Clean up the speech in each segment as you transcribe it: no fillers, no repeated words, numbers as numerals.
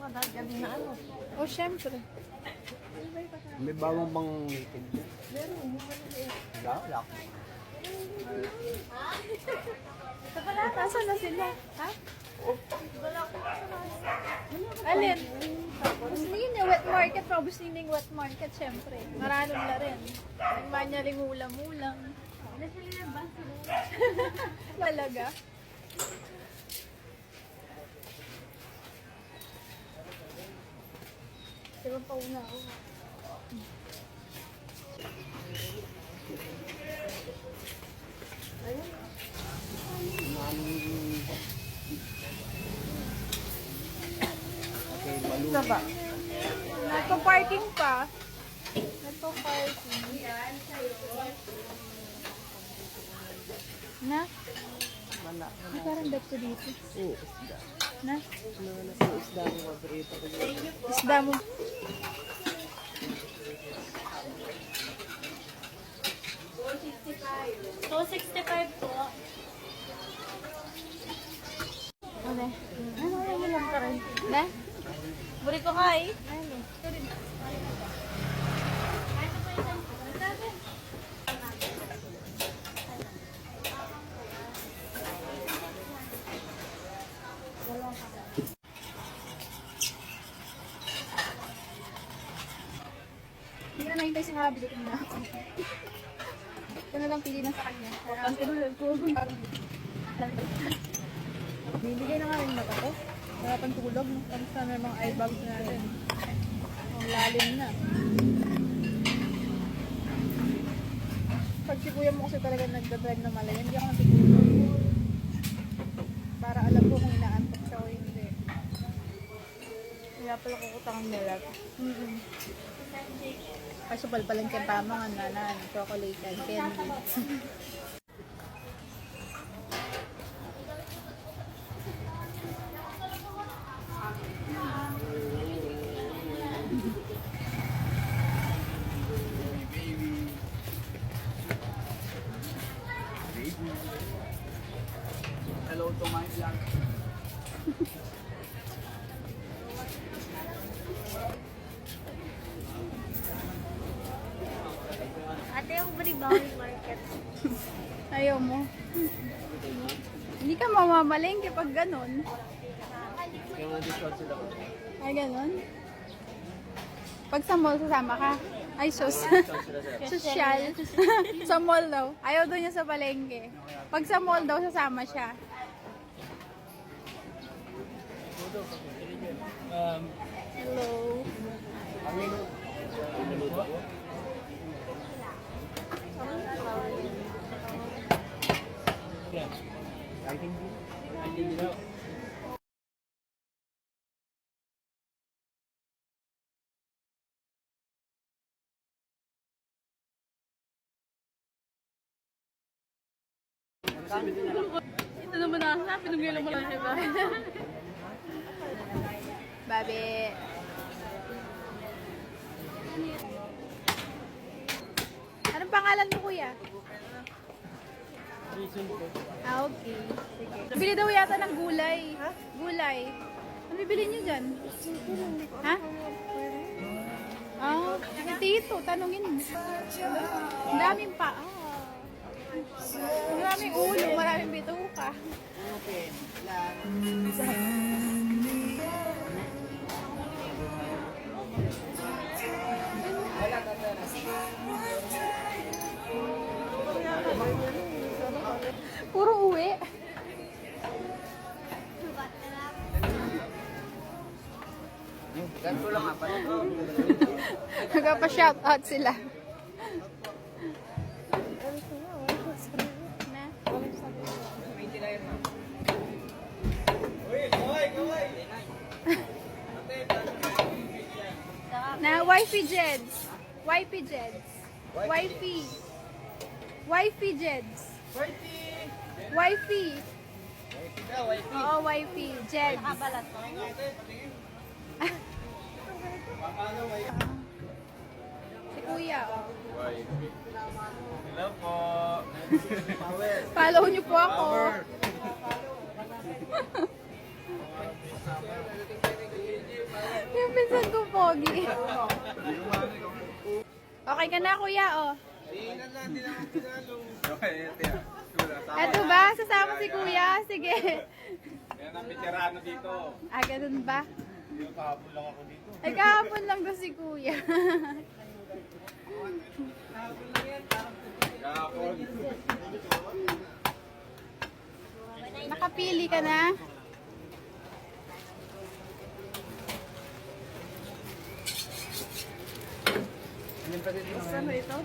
gabi na ano. Oh, syempre. May bawang bang meeting? Wala, wala. Nasaan na sila? Ha? Alin? Gusto yun yung wet market. Gusto yun yung wet market, syempre. Maranong na rin. Manyaring ulam-ulam. Talaga? Diba pa una ako? Okay, balloon. Isa ba? Nagpa-parking pa. Nagpa-parking. Na? Wala. Ay, parang bet ko dito. Oo, isda. Na? Ano sa isda mo paborito ko? Isda mo. $265 po. Okay. Ano yung ulam ka rin? Na? Burrito ka eh. Ano? Hindi na nahintay si Habi. Dito na ako. Ito na lang pili na sa kanya. Ang tinulog ko. Bibigay na nga rin mata ko. Wala pang tulog. Kamusta na yung mga eye bags natin. Ang lalim na. Pag si kuya mo kasi talaga nagdadrive na malayo, hindi ako natutulog. Para alam ko kung inaantok siya o hindi. Kaya pala kukutang ang nilag. Kaso palpalan kay Pama nga na chocolate and candy. Hello to my vlog. Ate, yung bari-bari market. Ayaw mo. Hindi ka mamamalengke pag ganon. Kaya nga discount sila ko. Ay, ganon. Pag sa mall, sasama ka. Ay, sus. Social. Sa mall daw. Ayaw daw niya sa palengke. Pag sa mall daw, sasama siya. Hello. I think you know. Ito naman na, pinungilan mo lang siya ba? Babe. Anong pangalan mo, kuya? Ah, okay. Sige. Bili daw yata ng gulay. Ha? Gulay. Ano bibili niyo dyan? Ha? Ah, si Tito, tanungin mo. Ang daming pa. Maraming ulo, maraming bituka. Puro uwi. Ganito lang apa. Nagpa-shoutout sila. Na? Na, wifey Jeds. Wifey Jeds. Wifey. Wifey Jeds. Wifey. Oo, wifey. Jeds. Nakabalat mo. Si Kuya. Hello po. Follow niyo po ako. Yung pinsan ko, Pogi. Okay ka na, kuya, oh. Eto ba? Sasama si kuya? Sige. Yan ang veterano dito. Ah, ganun ba? Kahapon lang ako dito. Ay, kahapon lang daw si kuya. Kahapon. Nakapili ka na? Ano ito?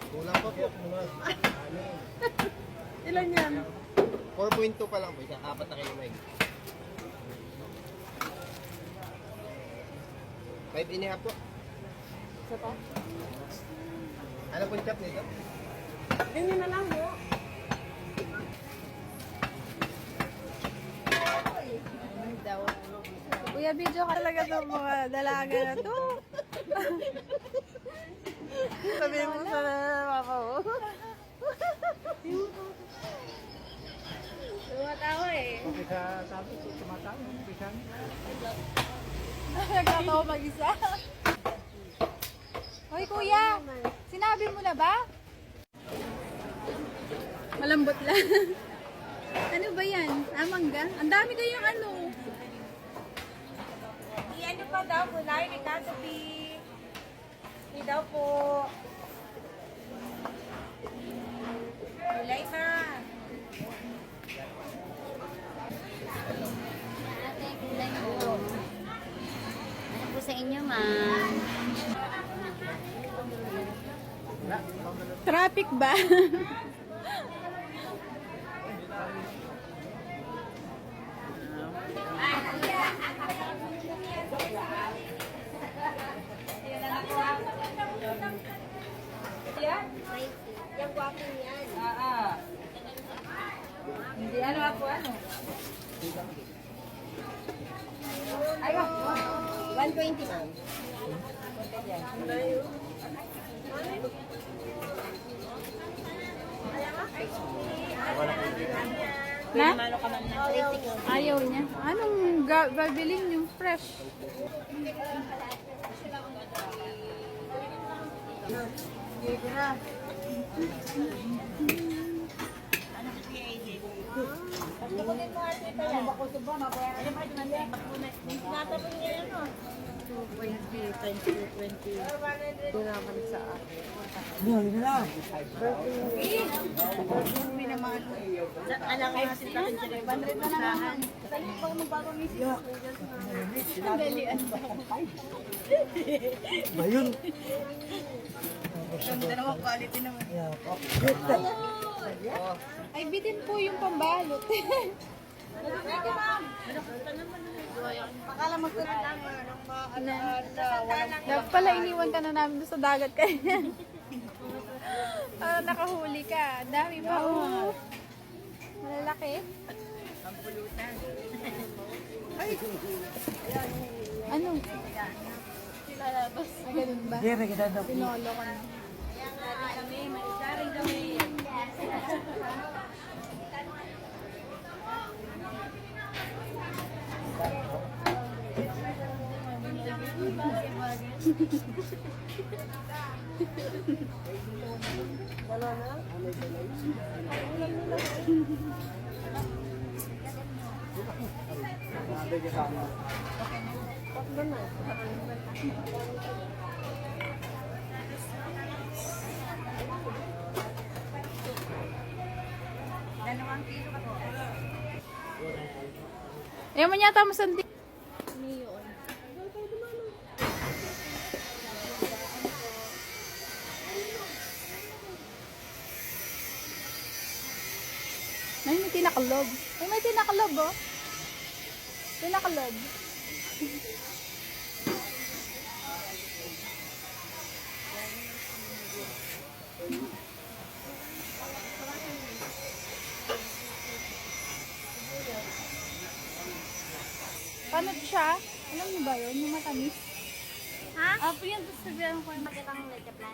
Kulang pa po. Ilan yan? 4.2 pa lang po. Isa, 4 na kayo may. 5 and a half po. Isa pa? Ano po yung chop nito? Ganyan na lang mo. Daw. Kuya, video ka talaga itong mga dalaga na to. Sabihin mo sa mama mo. Tumatawa eh. Nagkatawa mag-isa. Hoy, kuya! Sinabi mo na ba? Malambot lang. Ano ba yan? Ah, mangga? Ang dami kayong ano. Ano pa daw po? Lain ni Kasabi. Hindi daw po. Gulay na. Ate, kulay po. Ano po sa inyo, ma'am? Traffic ba? Yung guwapo niyan. Hindi ano ako ano. Ay, 120 ma'am. Na? Ayaw niya. Anong bibilin niyo? Fresh. Tukunin mo nga dito yan. Bako ito ba? Mabayaran naman yung mali. Tinatapon niya yun, no? 20. Tinaman sa akin. Alam ko nga sila rin sila. 100 na naman. Sa'yo pa magbagong isip. Sandalian ba? Ganda naman, quality naman. Ay, bitin po yung pambalot. Pakala magkaroon lang ng walang Dapat pala iniwan ka na namin doon sa dagat kaya. Nakahuli ka. Ang dami pa. Oh. Malalaki. Ay. Ano? Lalabas. Ganun ba? Pinolo ko na. Ayaw mo niya tamo sandi. May tinakalob. Ay, may tinakalob, oh. Tinakalob. Paano siya? Alam niyo ba yun? Yung matamis? Ha? Apo yan, tapos sabihan ko yung Magandang like the plan.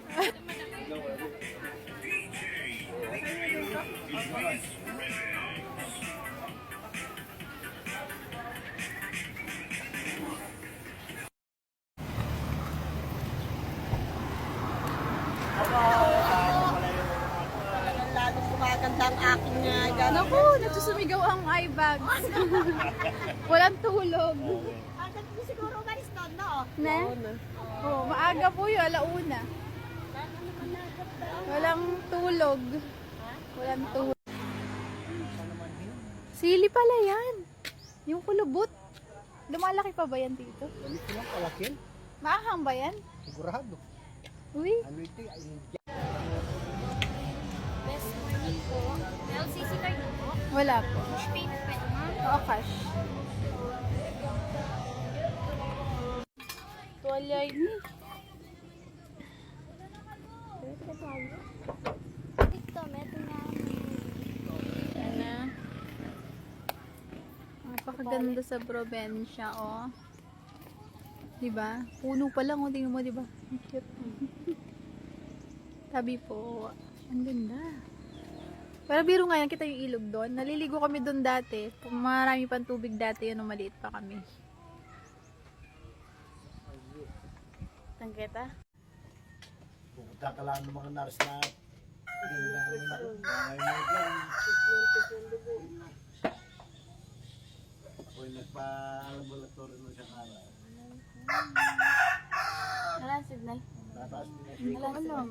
Naku, nagsusumigaw ang eye bags. Walang tulog. Ang ganda siguro umalis doon, no? Na? Oo, maaga po yun, alauna. Walang tulog. Walang tulog. Sili pala yan. Yung kulubot. Lumalaki pa ba yan dito? Balik ko lang, palakin. Maahang ba yan? Sigurado. Uy, Ano ito? Best morning po. LCC card na po. wala po. Cash payment pwede ma'am. Oo, cash. Tuwalya ini. Ito, meto nga. Ano? Napakaganda sa probinsya, oh. Diba? Puno pa lang, oh. Tingnan mo, diba? Ang cute. Tabi po. Ang ganda. Pero biro nga yan, kita yung ilog doon. Naliligo kami doon dati. Kung marami pang tubig dati, yun, nung maliit pa kami. Tangketa? Pupunta ka lang ng mga nurse na ako'y nagpa-laboratory na siya araw. Wala signal. Tataas din Hindi ko alam.